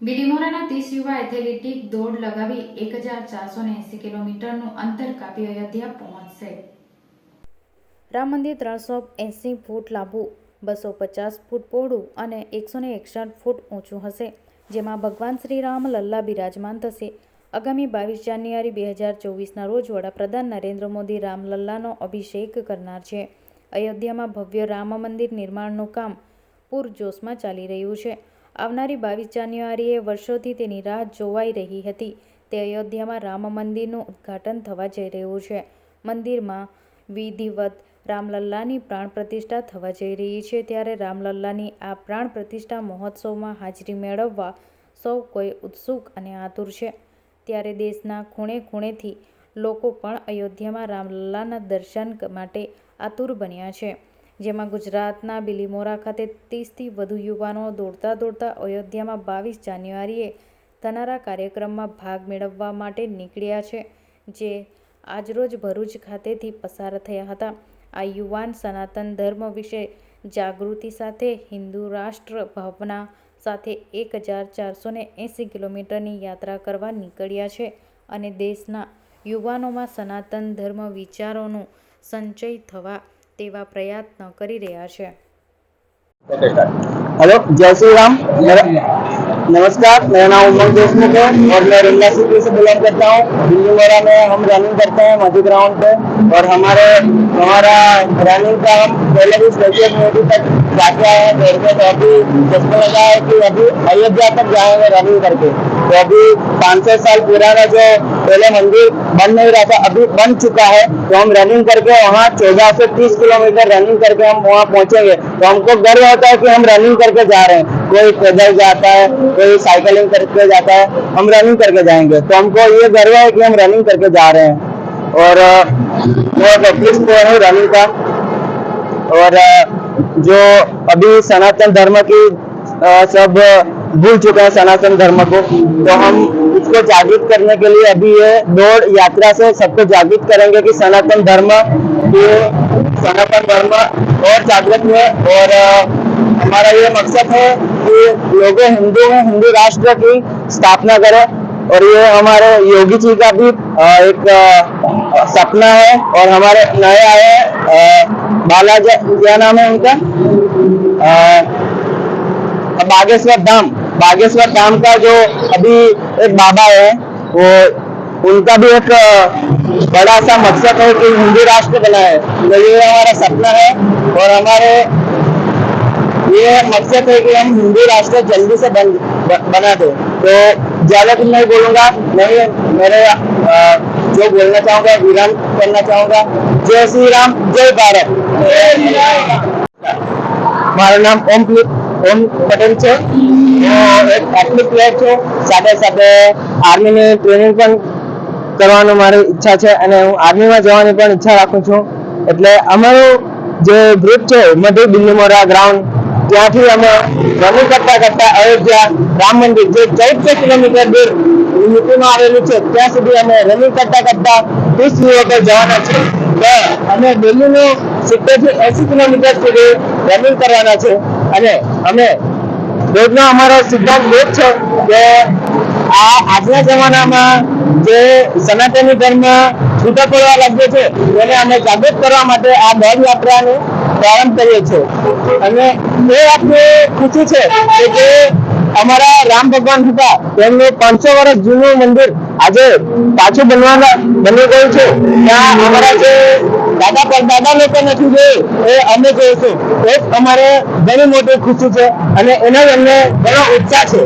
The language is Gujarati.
બિલીમોરાના 30 યુવા એથ્લેટિક દોડ લગાવી 1480 કિલોમીટરનું અંતર કાપી અયોધ્યા પહોંચશે। રામ મંદિર 380 ફૂટ લાંબુ, 250 ફૂટ પહોળું અને 161 ફૂટ ઊંચું હશે, જેમાં ભગવાન શ્રી રામ લલ્લા બિરાજમાન થશે। આગામી 22 જાન્યુઆરી 2024ના રોજ વડાપ્રધાન નરેન્દ્ર મોદી રામલલ્લાનો અભિષેક કરનાર છે। અયોધ્યામાં ભવ્ય રામ મંદિર નિર્માણનું કામ પૂરજોશમાં ચાલી રહ્યું છે। આવનારી 22 જાન્યુઆરીએ વર્ષોથી તેની રાહ જોવાઈ રહી હતી તે અયોધ્યામાં રામ મંદિરનું ઉદ્ઘાટન થવા જઈ રહ્યું છે। મંદિરમાં વિધિવત રામલલ્લાની પ્રાણ પ્રતિષ્ઠા થવા જઈ રહી છે, ત્યારે રામલલ્લાની આ પ્રાણ પ્રતિષ્ઠા મહોત્સવમાં હાજરી મેળવવા સૌ કોઈ ઉત્સુક અને આતુર છે। ત્યારે દેશના ખૂણે ખૂણેથી લોકો પણ અયોધ્યામાં રામલલ્લાના દર્શન માટે આતુર બન્યા છે, જેમાં ગુજરાતના બિલીમોરા ખાતે 30થી વધુ યુવાનો દોડતા અયોધ્યામાં 22 જાન્યુઆરીએ થનારા કાર્યક્રમમાં ભાગ મેળવવા માટે નીકળ્યા છે, જે આજરોજ ભરૂચ ખાતેથી પસાર થયા હતા। આ યુવાન સનાતન ધર્મ વિશે જાગૃતિ સાથે હિન્દુ રાષ્ટ્ર ભાવના સાથે 1480 કિલોમીટરની યાત્રા કરવા નીકળ્યા છે અને દેશના યુવાનોમાં સનાતન ધર્મ વિચારોનું સંચય થવા તેવા પ્રયત્ન કરી રહ્યા છે। हेलो, जय श्री राम। नमस्कार, मेरा नाम उमंग देशमुख है और मैं रिंगा सिटी से बिलोंग करता हूँ। बिलीमोरा में हम रनिंग करते हैं मध्य ग्राउंड पे और हमारा रनिंग का हम पहले भी स्टेट मोदी तक जाके आए हैं दौड़ के। तो अभी जिसको लगा है कि अभी अयोध्या तक जाएंगे रनिंग करके, तो अभी 500 साल पुराना जो पहले मंदिर बन नहीं रहा था अभी बन चुका है, तो हम रनिंग करके वहाँ 1430 किलोमीटर रनिंग करके हम वहाँ पहुँचेंगे। तो हमको गर्व होता है कि हम रनिंग करके जा रहे हैं। कोई पैदल जाता है, कोई साइकिलिंग करके जाता है, हम रनिंग करके जाएंगे। तो हमको ये गर्व है कि हम रनिंग करके जा रहे हैं और मैं पब्लिक को हूँ रनिंग का। और जो अभी सनातन धर्म की सब भूल चुके हैं सनातन धर्म को, तो हम इसको जागृत करने के लिए अभी ये दौड़ यात्रा से सबको जागृत करेंगे कि सनातन धर्म और जागृत है। और हमारा ये मकसद है कि लोग हिंदू राष्ट्र की स्थापना करें, और ये हमारे योगी जी का भी एक सपना है। और हमारे नए आए बालाजी, क्या नाम है उनका, बागेश्वर धाम का जो अभी एक बाबा है, वो उनका भी एक बड़ा सा मकसद है कि हिंदू राष्ट्र बनाए। तो ये हमारा सपना है और हमारे ये मकसद है कि हम हिंदू राष्ट्र जल्दी से बना दे। तो ज्यादा कुछ नहीं बोलूंगा, नहीं मेरे जो बोलना चाहूंगा विराम करना चाहूंगा। जय श्री राम, जय भारत। મારું નામ ઓમ પટેલ છે। હું એક એથ્લેટ પ્લેયર છું, સાથે સાથે આર્મીની ટ્રેનિંગ પણ કરવાનો મારી ઈચ્છા છે અને હું આર્મીમાં જવાની પણ ઈચ્છા રાખું છું। એટલે અમારું જે ગ્રુપ છે મધ્ય બિલીમોરા ગ્રાઉન્ડ, ત્યાંથી અમે રનિંગ કરતા અયોધ્યા રામ મંદિર જે 1400 કિલોમીટર દૂર યુપીમાં આવેલું છે ત્યાં સુધી અમે રનિંગ કરતા 30 યુવકો જવાના છે। તો અમે દિલ્હીનું 70 થી 80 કિલોમીટર સુધી રનિંગ કરવાના છે અને અમે રોજનો અમારો સિદ્ધાંત એ જ છે કે આજના જમાનામાં જે સનાતની ધર્મ છૂટા પડવા લાગ્યો છે તેને અમે જાગૃત કરવા માટે આ દોડ યાત્રાનો પ્રારંભ કરીએ છીએ। અને એ આપની ખુશી છે કે જે અમારા રામ ભગવાન હતા તેમનું 500 વર્ષ જૂનું મંદિર આજે પાછું બની ગયું છે। ત્યાં અમારા જે દાદા પરદાદા લોકો નથી જોયું એ અમે જોઈશું, એ અમારે ઘણી મોટી ખુશી છે અને એનો અમને ઘણો ઉત્સાહ છે।